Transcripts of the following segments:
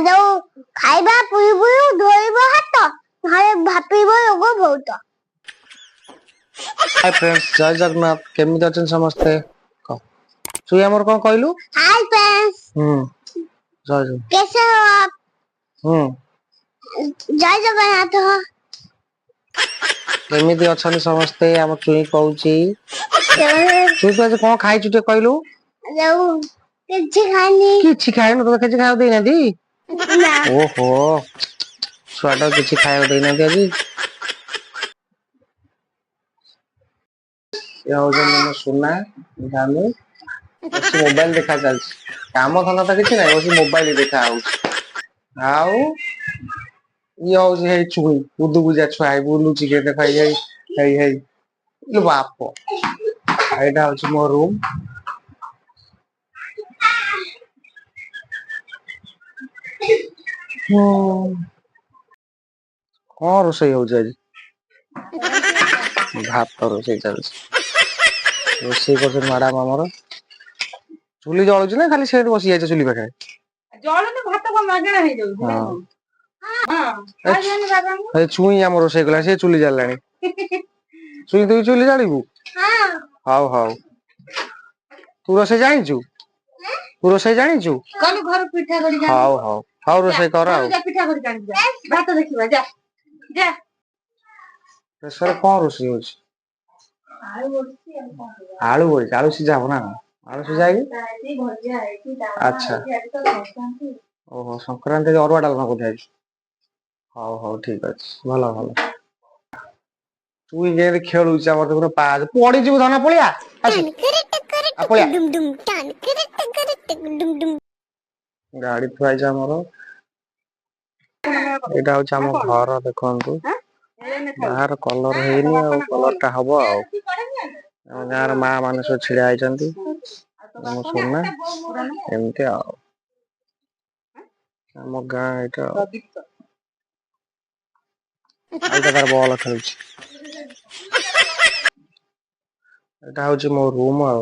ଯୋଉ ଖାଇବା ପୂର୍ବରୁ ଧୋଇବ ହାତ, ନହେଲେ ଭାବିବ ରୋଗ ବହୁତ। हाय फ्रेंड्स, जय जगन्नाथ। केमिति अछन समस्ते? तू हमर कोन कहलु? हाय फ्रेंड्स, जय जय। कैसे हो आप? जय जगन्नाथ। केमिति अछन समस्ते? हम चुई कहूची। तू तो आज कोन खाइ छुटे कहलु? ଯୋଉ କିଛି ଖାଇନି। କିଛି ଖାଇनु? तो କିଛି खाइउ देना दी? ନା। ओहो, छुआटा କିଛି खाइउ देना दी आज। ये हो जन म सुना जानु बस मोबाइल देखा चल काम धंदा तो किसी नहीं, बस मोबाइल देखा आउ ये हो हे छुई बुदु बुजा छुआई बुलुची के देखा हे लो बाप एटा हो मो रूम। कौन रोषे हो भात तो रोषे चल रोषे कर मैडम आमर चुली जलुची ना खाली सेठ बसी जाइए चुली पाखे जलने भात को मागणा हे जाउ। हां छुई आम रोषे कला से चुली जलानी छुई तू चुली जालिबू? हां हाउ तू रोषे जानिचू? तू रोषे जानिचू? कल घर पिठा करी जा। हाउ हाउ हाउ रोषे कर आ जा पिठा करी जानी जा भात देखिबा जा जा। सर कौन रोषे होची? आलू बोल आलू सीझा बना आलू सीझा है भजिया है कि अच्छा ओहो संक्रांति अरुआ डालमा को जाई। हाउ हाउ ठीक अछि भला भला तू ये खेलु छ हमर तो पाज पड़ी जीव धना पलिया आ पलिया डुम डुम टान करे डुम डुम। गाड़ी थुआई छ हमर एटा हो छ हम घर देखंतु बाहर कलर हेनी आ कलर ता हबो आ गार मां माने सब छिड़ा आइचंती हम सुनना एमते आ हम गां एटा आइता तार बॉल खेलुची एटा हो छ मो रूम आ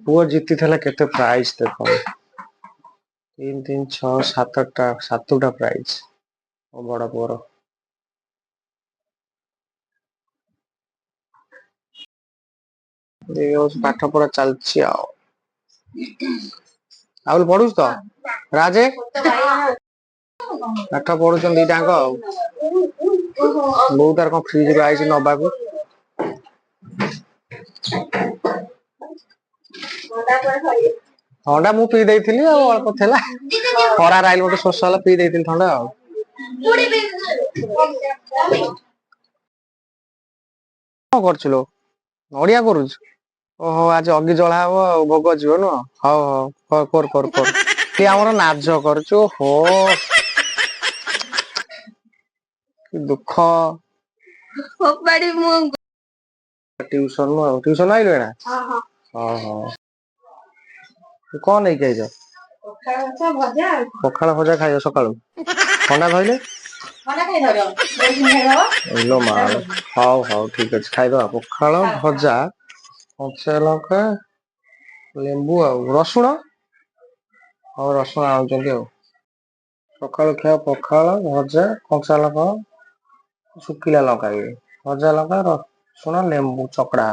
पुआ जीती थला केते प्राइस देखो 3 3 6 7टा प्राइस ओ बड़ा पुअर पाठ पढ़ा चलची आउल पढ़ुस तो राजे पाठ पढ़ुछन दीटांग बहु तार को फ्रिज रो आइछ नबा को ठंडा मु पी देइथिली आ अल्प थेला खरा राइल मते शोष वाला पी देइथिली ठंडा आ को करछलो नडिया करूछ ओहो आज अगी जळा हो भोग जीव न हाउ हाउ कर के हमर नाज करछु हो कि दुख होपाड़ी मु ट्यूशन आइलो ना हां हां तू कोन नहीं खाइछ पखाल भजा खाइयो सकाळू ठंडा धइले खाना खाइ धरो मेडिसिन खाइ लो माल हाउ हाउ ठीक अछि खाइ दो पखाल भजा कंचा लंका लेंबू आ रसुण और रसुण आउचंती आ सकाळू खा पखाल भजा कंचा लंका सुखिला लंका भजा लंका रसुण लेंबू चकड़ा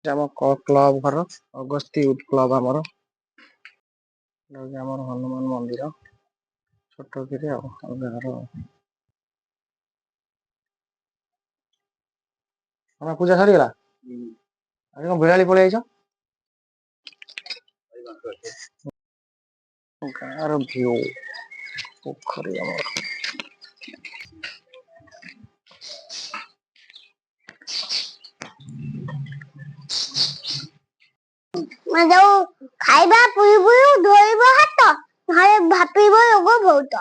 हो क्लब घर अगस्ती यूथ क्लब हमर हनुमान मंदिर छोट गिरी घर हम पूजा सरी गला अरे को बिराली पळे आइछ गार भ्यू पोखरी हमर ଯୋଉ ଖାଇବା ପୂର୍ବରୁ ଧୋଇବ ହାତ, ନହେଲେ ଭାବିବ ରୋଗ ବହୁତ।